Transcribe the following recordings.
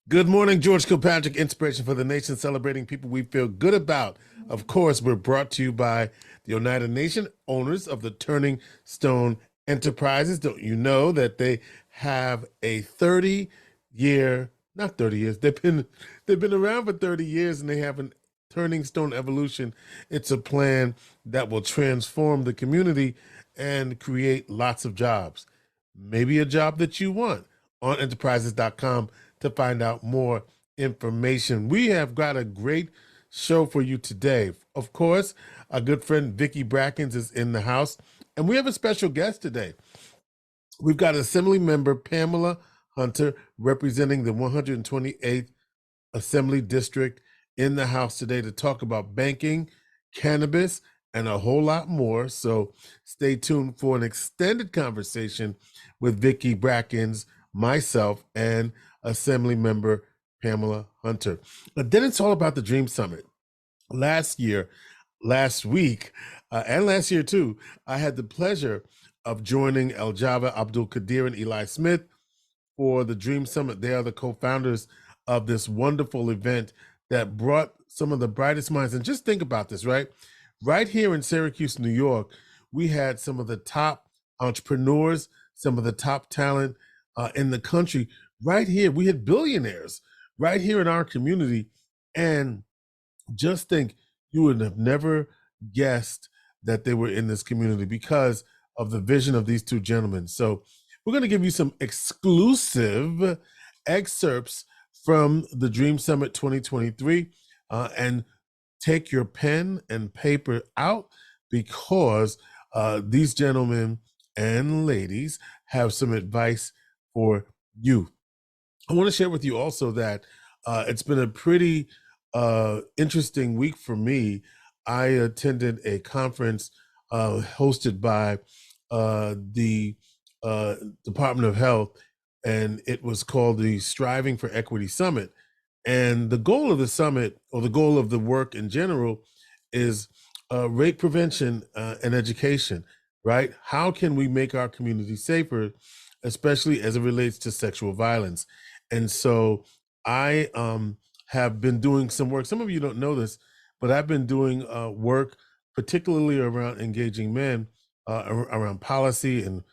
Good morning, George Kilpatrick, inspiration for the nation, celebrating people we feel good about. Of course, we're brought to you by the United Nation, owners of the Turning Stone Enterprises. Don't you know that they have a 30-year, not 30 years, they've been around for 30 years, and they have an Turning Stone Evolution. It's a plan that will transform the community and create lots of jobs. Maybe a job that you want on enterprises.com to find out more information. We have got a great show for you today. Of course, our good friend Vicki Brackens is in the house, and we have a special guest today. We've got Assembly Member Pamela Hunter representing the 128th Assembly District in the house today to talk about banking, cannabis, and a whole lot more. So stay tuned for an extended conversation with Vicki Brackens, myself, and Assembly Member Pamela Hunter. But then it's all about the Dream Summit. Last week, and last year too, I had the pleasure of joining El Java, Abdul Kadir, and Eli Smith for the Dream Summit. They are the co-founders of this wonderful event that brought some of the brightest minds. And just think about this, right? Right here in Syracuse, New York, we had some of the top entrepreneurs, some of the top talent in the country. Right here, we had billionaires right here in our community. And just think, you would have never guessed that they were in this community because of the vision of these two gentlemen. So we're going to give you some exclusive excerpts from the Dream Summit 2023 and take your pen and paper out because these gentlemen and ladies have some advice for you. I want to share with you also that it's been a pretty interesting week for me. I attended a conference hosted by the Department of Health, and it was called the Striving for Equity Summit. And the goal of the summit, or the goal of the work in general, is rape prevention and education, right? How can we make our community safer, especially as it relates to sexual violence? And so I have been doing some work. Some of you don't know this, but I've been doing work, particularly around engaging men, around policy and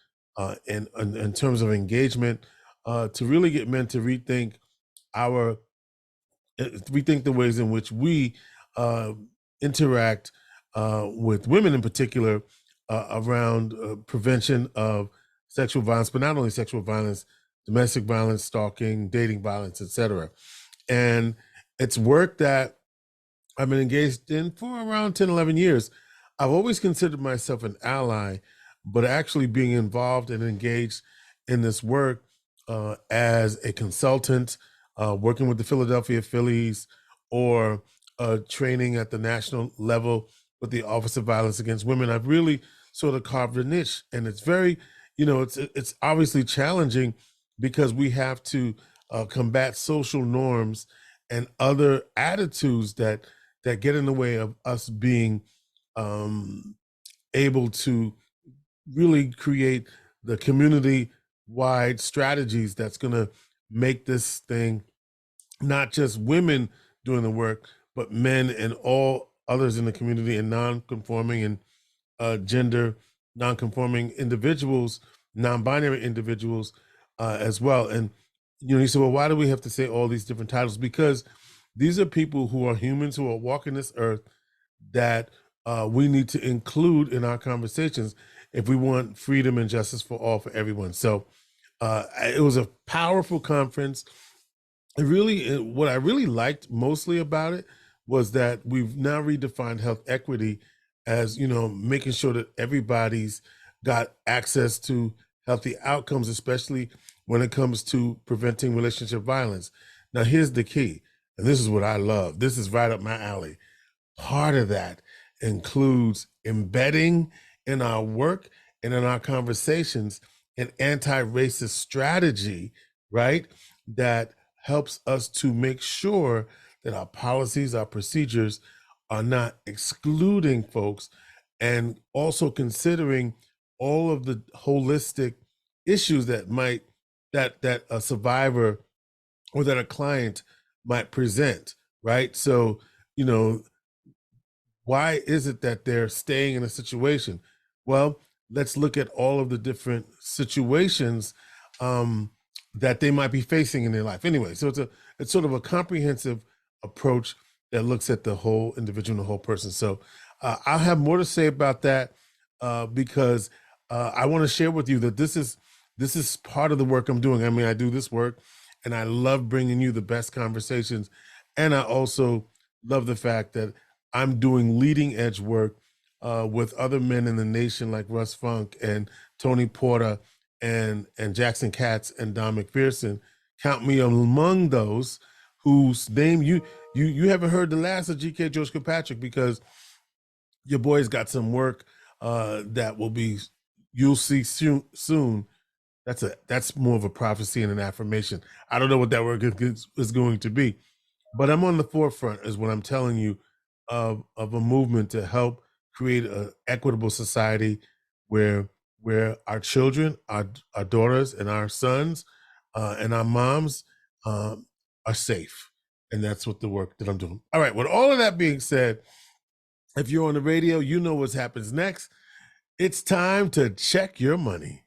in terms of engagement, to really get men to rethink the ways in which we interact with women in particular around prevention of sexual violence, but not only sexual violence, domestic violence, stalking, dating violence, etc. And it's work that I've been engaged in for around 10, 11 years. I've always considered myself an ally, but actually being involved and engaged in this work as a consultant, working with the Philadelphia Phillies, or training at the national level with the Office of Violence Against Women, I've really sort of carved a niche. And it's very, it's obviously challenging because we have to combat social norms and other attitudes that get in the way of us being able to really create the community-wide strategies that's going to make this thing not just women doing the work, but men and all others in the community, and non-conforming and gender non-conforming individuals, non-binary individuals as well. And you say, well, why do we have to say all these different titles? Because these are people who are humans, who are walking this earth, that we need to include in our conversations if we want freedom and justice for all, for everyone. So it was a powerful conference. What I really liked mostly about it was that we've now redefined health equity as, making sure that everybody's got access to healthy outcomes, especially when it comes to preventing relationship violence. Now, here's the key, and this is what I love. This is right up my alley. Part of that includes embedding in our work and in our conversations an anti-racist strategy, right? That helps us to make sure that our policies, our procedures are not excluding folks, and also considering all of the holistic issues that a survivor or that a client might present, right? So, you know, why is it that they're staying in a situation? Well, let's look at all of the different situations um, that they might be facing in their life. Anyway, so it's sort of a comprehensive approach that looks at the whole individual and the whole person. So I'll have more to say about that because I want to share with you that this is part of the work I'm doing. I mean, I do this work, and I love bringing you the best conversations, and I also love the fact that I'm doing leading edge work with other men in the nation like Russ Funk and Tony Porter and Jackson Katz and Don McPherson. Count me among those whose name you haven't heard the last of GK George Kilpatrick, because your boy's got some work that will be you'll see soon. That's more of a prophecy and an affirmation. I don't know what that work is going to be, but I'm on the forefront, is what I'm telling you, of a movement to help create an equitable society where our children, our daughters, and our sons, and our moms are safe, and that's what the work that I'm doing. All right. With all of that being said, if you're on the radio, you know what happens next. It's time to check your money.